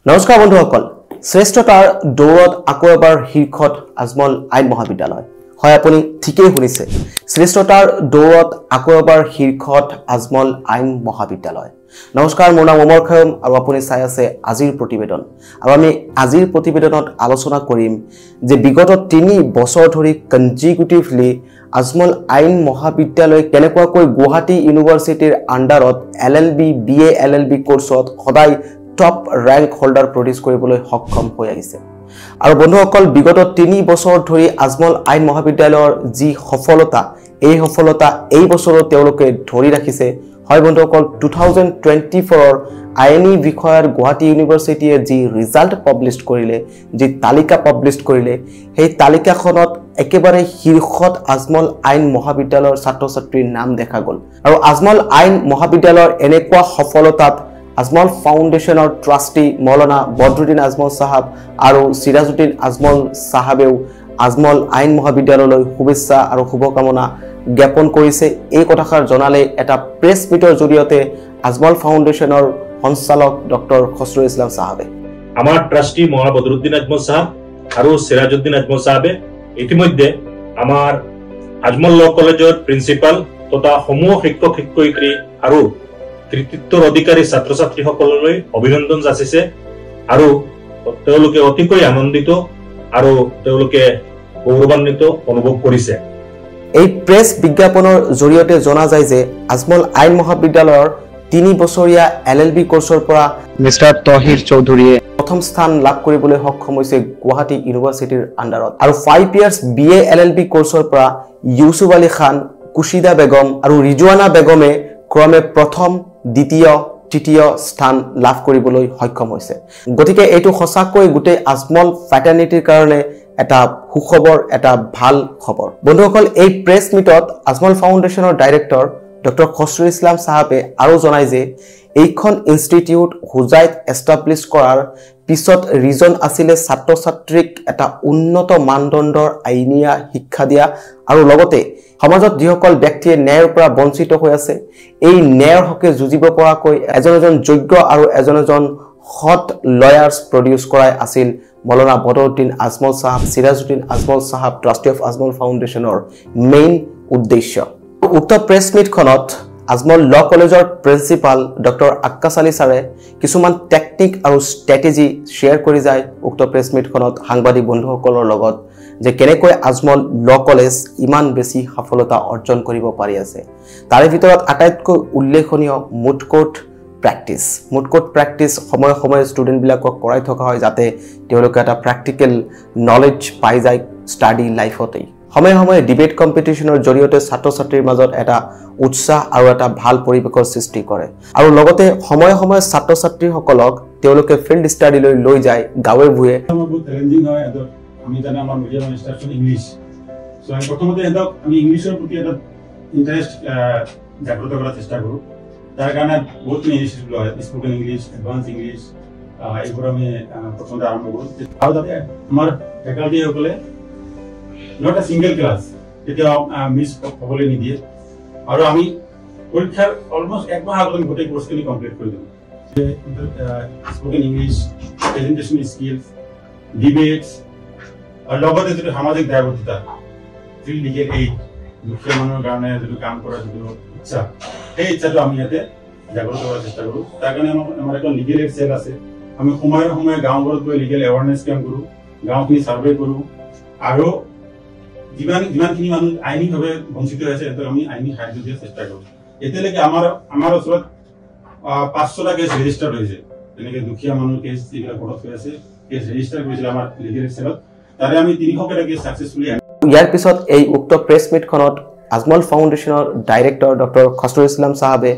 নমস্কাৰ বন্ধুসকল শ্ৰেষ্ঠতাৰ দৌৰত আকৌ এবাৰ শীৰ্ষত আজমল আইন মহাবিদ্যালয় হয় আপুনি ঠিকই শুনিছে শ্ৰেষ্ঠতাৰ দৌৰত আকৌ এবাৰ শীৰ্ষত আজমল আইন মহাবিদ্যালয় নমস্কাৰ মোৰ নাম অমৰ খয়ম আৰু আপুনি চাই আছে আজিৰ প্ৰতিবেদন আৰু আমি আজিৰ প্ৰতিবেদনত আলোচনা কৰিম যে বিগত 3 বছৰ ধৰি কনজিকিউটিভলি আজমল আইন মহাবিদ্যালয় কেনেকুৱাকৈ গুৱাহাটী ইউনিভাৰ্চিটিৰ আন্ডাৰত এলএলবি বিএ এলএলবি কোৰ্সত সদায় টপ rank holder produce কৰিবলৈ সক্ষম হৈ আহিছে আৰু বন্ধুসকল বিগত 3 বছৰ ধৰি আজমল আইন মহাবিদ্যালয়ৰ যি সফলতা এই বছৰত তেওঁলোকে ধৰি ৰাখিছে হয় বন্ধুসকল 2024 ৰ আইনি বিষয়ৰ গুৱাহাটী ইউনিভাৰ্চিটিয়ে যি ৰিজাল্ট পাবলিশ কৰিলে যি তালিকা পাবলিশ কৰিলে সেই তালিকাখনত একেবাৰে শীৰ্ষত আজমল আইন মহাবিদ্যালয়ৰ ছাত্ৰ-ছাত্ৰীৰ নাম দেখা গল আৰু আজমল আইন মহাবিদ্যালয়ৰ এনেকুৱা সফলতাত আজমল ফাউন্ডেশনৰ ট্ৰাষ্টি মৌলানা বদৰুদ্দিন আজমল সাহাব আৰু সিৰাজউদ্দিন আজমল সাহাবেও আজমল আইন মহাবিদ্যালয়লৈ শুভেচ্ছা আৰু শুভকামনা জ্ঞাপন কৰিছে এই কথাষাৰ জনালে এটা প্ৰেছ মিটৰ জৰিয়তে আজমল ফাউন্ডেশনৰ সঞ্চালক ডক্টৰ খসৰুল ইছলাম সাহাবে আমাৰ ট্ৰাষ্টি মৌলানা বদৰুদ্দিন আজমল সাহাব আৰু সিৰাজউদ্দিন আজমল সাহাবে ইতিমধ্যে আমাৰ আজমল ল কলেজৰ প্ৰিন্সিপাল তথা সমূহ শিক্ষক শিক্ষয়িত্ৰী আৰু কৃতিত্বৰ অধিকাৰী ছাত্ৰ-ছাত্ৰীসকললৈ অভিনন্দন যাচিছে আৰু তেওঁলোকে অতিকৈ আনন্দিত আৰু তেওঁলোকে গৌৰৱান্বিত অনুভৱ কৰিছে এই প্ৰেছ বিজ্ঞাপনৰ জৰিয়তে জনা যায় যে আজমল আইন মহাবিদ্যালয়ৰ 3 বছৰীয়া এলএলবি কোৰ্সৰ পৰা মিস্টাৰ তহিৰ চৌধুৰীয়ে প্ৰথম স্থান লাভ কৰিবলৈ সক্ষম হৈছে গুৱাহাটী ইউনিভাৰ্চিটিৰ আন্ডাৰত আৰু 5 ইয়াৰ্স বিএ এলএলবি কোৰ্সৰ পৰা ইউসুফ আলী খান কুশিদা বেগম আৰু ৰিজৱানা বেগমে ক্ৰমে প্ৰথম দ্বিতীয় তৃতীয় স্থান লাভ কৰিবলৈ সক্ষম হৈছে গতিকে এইটো সঁচাকৈ গুটেই আজমল ফ্ৰেটাৰ্নিটিৰ কাৰণে এটা সুখবৰ এটা ভাল খবৰ বন্ধুসকল এই প্ৰেছ মিটত আজমল ফাউন্ডেশনৰ ডাইৰেক্টৰ ডক্টৰ খসৰুল ইছলাম সাহাবে আৰু জনায় যে এইখন ইনষ্টিটিউট হুজাইত এষ্টাব্লিছ কৰাৰ পিছত ৰিজন আছিল ছাত্ৰ-ছাত্ৰীক এটা উন্নত মানদণ্ডৰ আইনীয়া শিক্ষা দিয়া আৰু লগতে সমাজত যিসকল ব্যক্তিয়ে ন্যায়ৰ পৰা বঞ্চিত হৈ আছে এই ন্যায়ৰ হকে যুঁজিব পৰাকৈ এজন যোগ্য আৰু এজন হট লয়াৰ্স প্ৰডিউস কৰাই আছিল মৌলানা বদৰুদ্দিন আজমল সাহাব সিৰাজউদ্দিন আজমল সাহাব ট্ৰাষ্টি অফ আজমল ফাউন্ডেশনৰ মেইন উদ্দেশ্য উক্ত প্ৰেছ মিটখনত আজমল ল কলেজৰ প্ৰিন্সিপাল ডক্টৰ আক্কাছ আলী ছাৰে কিছুমান টেকনিক আৰু ষ্ট্ৰেটেজি শেয়াৰ কৰি যায় উক্ত প্ৰেছ মিটখনত সাংবাদিক বন্ধুসকলৰ লগত যে কেনেকৈ আজমল ল কলেজ ইমান বেছি সফলতা অৰ্জন কৰিব পাৰি আছে তাৰে ভিতৰত আটাইতকৈ উল্লেখনীয় মুডকোট প্ৰেক্টিস সময় সময় ষ্টুডেন্ট বিলাকক কৰাই থকা হয় যাতে তেওঁলোকে এটা প্ৰ্যাকটিক্যাল নলেজ পাই যায় ষ্টাডি লাইফতেই সময় সময় ডিবেট কম্পিটিশনৰ জৰিয়তে ছাত্ৰ-ছাত্ৰীৰ মাজত এটা উৎসাহ আৰু এটা ভাল পৰিৱেশৰ সৃষ্টি কৰে আৰু লগতে সময় সময় ছাত্ৰ-ছাত্ৰীসকলক তেওঁলোকে ফিল্ড ষ্টাডিলৈ লৈ যায় গাঁৱে ভূঞে বহুত চ্যালেঞ্জিং হয় আমি জানো আমাৰ মিডিয়াম ইনষ্ট্ৰাকচন ইংলিশ সো আমি প্ৰথমতে আমি ইংলিশৰ প্ৰতি এটা ইন্টাৰেষ্ট জাগ্ৰত কৰাৰ চেষ্টা কৰো তাৰ কাৰণে বহুত ইনিচিয়েটিভ লয় স্পোকেন ইংলিশ এডভান্স ইংলিশ এইবোৰ আমি প্ৰথমতে আৰম্ভ কৰো আৰু তাতে আমাৰ ফেকাল্টিসকলে not a single class এটা মিস হবলৈ নিদিয়ে আৰু আমি পৰীক্ষাৰ অলমোস্ট এক মাহ আগতে গোটেই কোৰ্সখিনি কমপ্লিট কৰি দিওঁ spoken English presentation skills debates আৰু লগতে যিটো সামাজিক দায়বদ্ধতা ফিল্ড লিগেল এইড দুখীয়া মানুহৰ কাৰণে যিটো কাম কৰা যিটো ইচ্ছা সেই ইচ্ছাটো আমি ইয়াতে জাগ্ৰত কৰাৰ চেষ্টা কৰোঁ তাৰ কাৰণে আমাৰ এটা লিগেল এইড সেল আছে আমি সময়ে সময়ে গাঁওবোৰত গৈ লিগেল এৱাৰনেছ কেম্প কৰোঁ গাঁওখিনি সাৰ্ভে কৰোঁ আৰু যিমানখিনি মানুহ আইনীভাৱে বঞ্চিত হৈছে সেইটো আমি আইনী সাহায্য দিয়াৰ চেষ্টা কৰোঁ এতিয়ালৈকে আমাৰ ওচৰত 500টা কেছ ৰেজিষ্টাৰ্ড হৈছে যেনেকৈ দুখীয়া মানুহৰ কেছ যিবিলাক কোৰ্টত হৈ আছে কেছ ৰেজিষ্টাৰ কৰিছিল আমাৰ লিগেল সেলত তাৰে আমি 300টা কেছ সাকসেসফুলি ইয়াৰ পিছত এই উক্ত প্ৰেছ মিটখনত আজমল ফাউন্ডেশনৰ ডাইৰেক্টৰ ডক্টৰ খসৰুল ইছলাম সাহাবে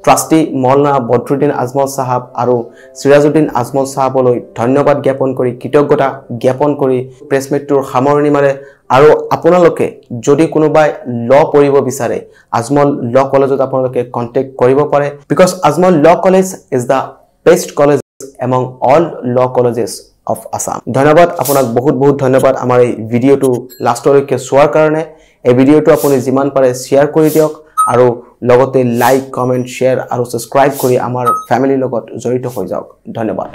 ট্ৰাষ্টি মৌলানা বদৰুদ্দিন আজমল সাহাব আৰু সিৰাজউদ্দিন আজমল সাহাবলৈ ধন্যবাদ জ্ঞাপন কৰি কৃতজ্ঞতা জ্ঞাপন কৰি প্ৰেছ মিটটোৰ সামৰণি মাৰে আৰু আপোনালোকে যদি কোনোবাই ল পঢ়িব বিচাৰে আজমল ল কলেজত আপোনালোকে কন্টেক্ট কৰিব পাৰে because Ajmal law college is the best college among all ল কলেজেছ অফ আসাম ধন্যবাদ আপোনাক বহুত ধন্যবাদ আমাৰ এই ভিডিঅটো লাষ্টলৈকে চোৱাৰ কাৰণে এই ভিডিঅটো আপুনি যিমান পাৰে শেয়াৰ কৰি দিয়ক আৰু লগতে লাইক কমেন্ট শেয়াৰ আৰু সাবস্ক্ৰাইব কৰি আমাৰ ফ্যামিলিৰ লগত জড়িত হৈ যাওক ধন্যবাদ